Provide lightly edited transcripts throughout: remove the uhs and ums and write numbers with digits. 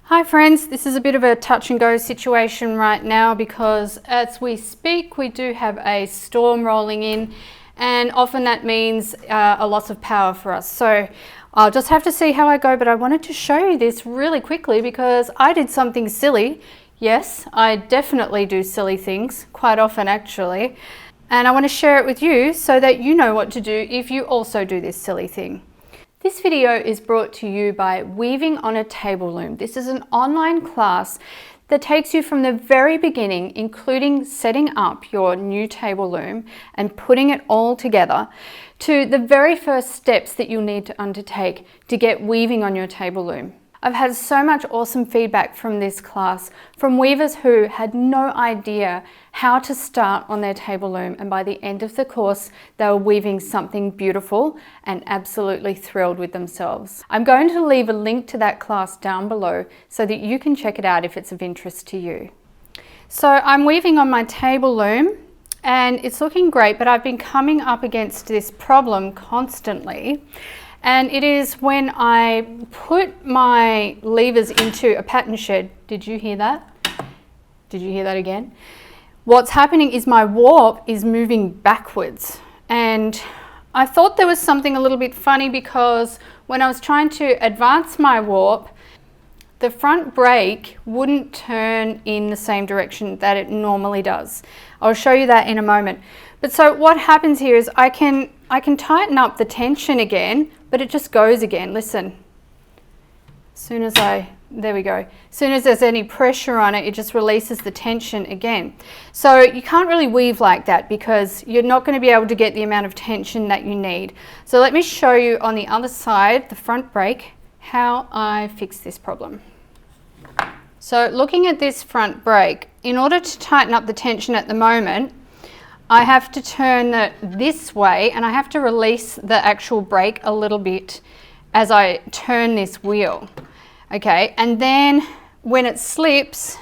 Hi friends, this is a bit of a touch and go situation right now because as we speak we do have a storm rolling in and often that means a loss of power for us. So I'll just have to see how I go, but I wanted to show you this really quickly because I did something silly. Yes, I definitely do silly things, quite often actually, and I want to share it with you so that you know what to do if you also do this silly thing. This video is brought to you by Weaving on a Table Loom. This is an online class that takes you from the very beginning, including setting up your new table loom and putting it all together, to the very first steps that you'll need to undertake to get weaving on your table loom. I've had so much awesome feedback from this class from weavers who had no idea how to start on their table loom, and by the end of the course they were weaving something beautiful and absolutely thrilled with themselves. I'm going to leave a link to that class down below so that you can check it out if it's of interest to you. So I'm weaving on my table loom and it's looking great, but I've been coming up against this problem constantly. And it is when I put my levers into a pattern shed. Did you hear that? Did you hear that again? What's happening is my warp is moving backwards. And I thought there was something a little bit funny because when I was trying to advance my warp, the front brake wouldn't turn in the same direction that it normally does. I'll show you that in a moment. But so what happens here is I can tighten up the tension again, but it just goes again. Listen. There we go. As soon as there's any pressure on it, it just releases the tension again. So you can't really weave like that because you're not going to be able to get the amount of tension that you need. So let me show you on the other side, the front brake, how I fix this problem. So looking at this front brake, in order to tighten up the tension at the moment, I have to turn it this way and I have to release the actual brake a little bit as I turn this wheel. Okay, and then when it slips,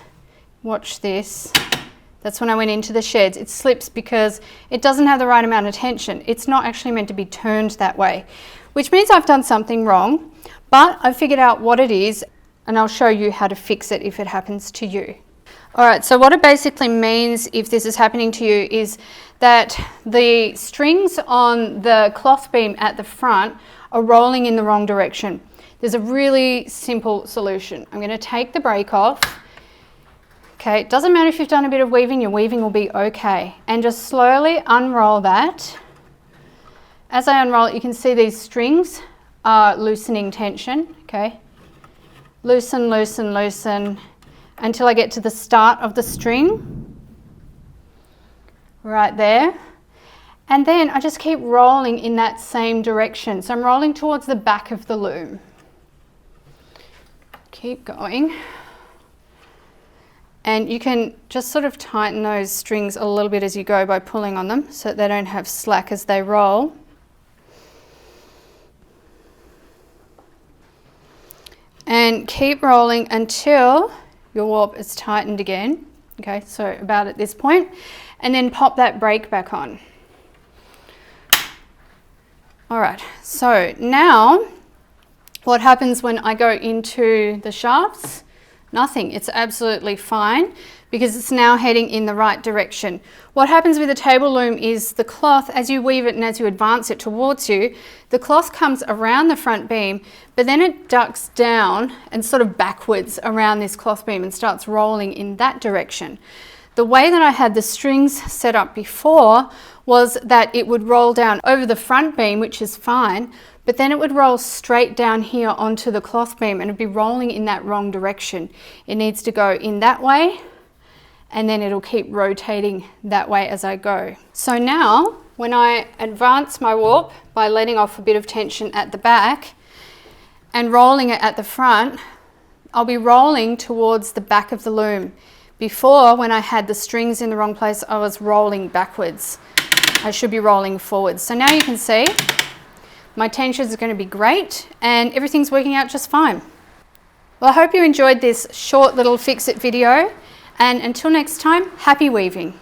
watch this, that's when I went into the sheds. It slips because it doesn't have the right amount of tension. It's not actually meant to be turned that way, which means I've done something wrong, but I've figured out what it is and I'll show you how to fix it if it happens to you. Alright, so what it basically means if this is happening to you is that the strings on the cloth beam at the front are rolling in the wrong direction. There's a really simple solution. I'm going to take the brake off. Okay, it doesn't matter if you've done a bit of weaving, your weaving will be okay. And just slowly unroll that. As I unroll it, you can see these strings are loosening tension. Okay, loosen, loosen, loosen, until I get to the start of the string, right there. And then I just keep rolling in that same direction. So I'm rolling towards the back of the loom. Keep going. And you can just sort of tighten those strings a little bit as you go by pulling on them so that they don't have slack as they roll. And keep rolling until your warp is tightened again. Okay, so about at this point, and then pop that brake back on. All right, so now what happens when I go into the shafts? Nothing, it's absolutely fine because it's now heading in the right direction. What happens with the table loom is the cloth, as you weave it and as you advance it towards you, the cloth comes around the front beam, but then it ducks down and sort of backwards around this cloth beam and starts rolling in that direction. The way that I had the strings set up before was that it would roll down over the front beam, which is fine, but then it would roll straight down here onto the cloth beam and it'd be rolling in that wrong direction. It needs to go in that way and then it'll keep rotating that way as I go. So now when I advance my warp by letting off a bit of tension at the back and rolling it at the front, I'll be rolling towards the back of the loom. Before, when I had the strings in the wrong place, I was rolling backwards. I should be rolling forwards. So now you can see my tension is going to be great and everything's working out just fine. Well, I hope you enjoyed this short little fix-it video, and until next time, happy weaving.